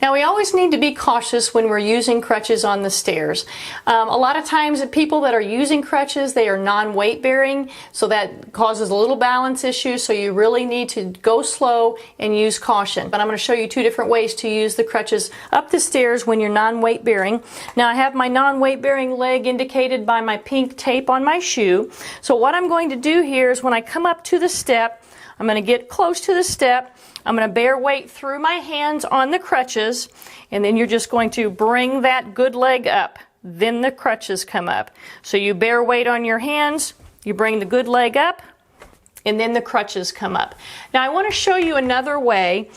Now we always need to be cautious when we're using crutches on the stairs. A lot of times people that are using crutches, they are non-weight bearing, so that causes a little balance issue, so you really need to go slow and use caution. But I'm going to show you two different ways to use the crutches up the stairs when you're non-weight bearing. Now I have my non-weight bearing leg indicated by my pink tape on my shoe. So what I'm going to do here is when I come up to the step, I'm going to get close to the step. I'm going to bear weight through my hands on the crutches, and then you're just going to bring that good leg up. Then the crutches come up. So you bear weight on your hands, you bring the good leg up, and then the crutches come up. Now I want to show you another way.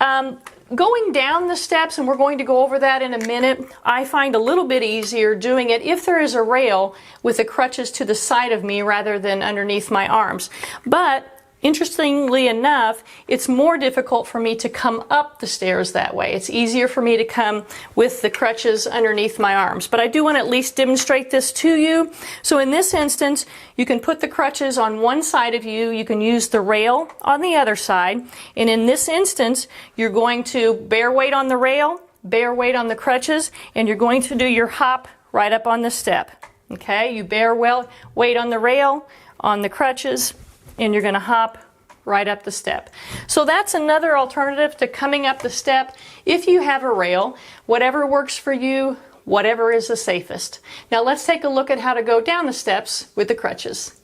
Going down the steps, and we're going to go over that in a minute, I find a little bit easier doing it if there is a rail with the crutches to the side of me rather than underneath my arms. But interestingly enough, it's more difficult for me to come up the stairs that way. It's easier for me to come with the crutches underneath my arms. But I do want to at least demonstrate this to you. So in this instance, you can put the crutches on one side of you. You can use the rail on the other side. And in this instance, you're going to bear weight on the rail, bear weight on the crutches, and you're going to do your hop right up on the step. Okay, you bear weight on the rail, on the crutches, and you're going to hop right up the step. So that's another alternative to coming up the step if you have a rail. Whatever works for you, whatever is the safest. Now let's take a look at how to go down the steps with the crutches.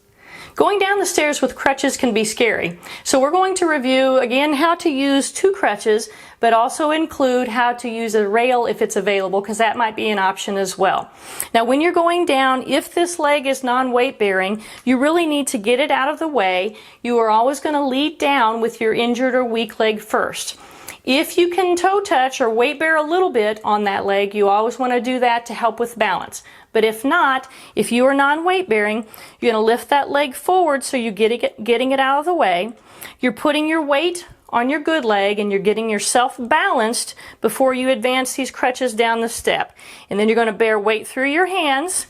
Going down the stairs with crutches can be scary. So we're going to review again how to use two crutches, but also include how to use a rail if it's available, because that might be an option as well. Now when you're going down, if this leg is non-weight bearing, you really need to get it out of the way. You are always going to lead down with your injured or weak leg first. If you can toe touch or weight bear a little bit on that leg, you always want to do that to help with balance. But if not, if you are non-weight bearing, you're going to lift that leg forward so you're getting it out of the way. You're putting your weight on your good leg and you're getting yourself balanced before you advance these crutches down the step. And then you're going to bear weight through your hands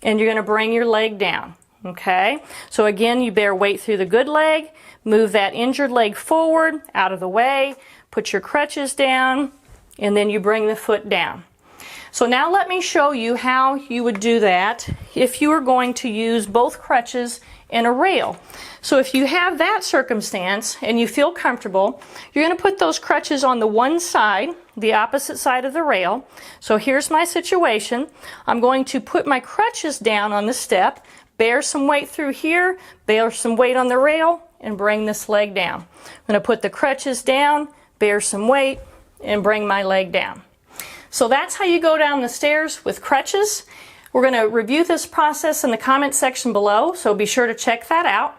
and you're going to bring your leg down. Okay? So again, you bear weight through the good leg, move that injured leg forward, out of the way, put your crutches down, and then you bring the foot down. So now let me show you how you would do that if you are going to use both crutches and a rail. So if you have that circumstance and you feel comfortable, you're going to put those crutches on the one side, the opposite side of the rail. So here's my situation. I'm going to put my crutches down on the step, bear some weight through here, bear some weight on the rail, and bring this leg down. I'm going to put the crutches down, bear some weight, and bring my leg down. So that's how you go down the stairs with crutches. We're going to review this process in the comment section below, so be sure to check that out.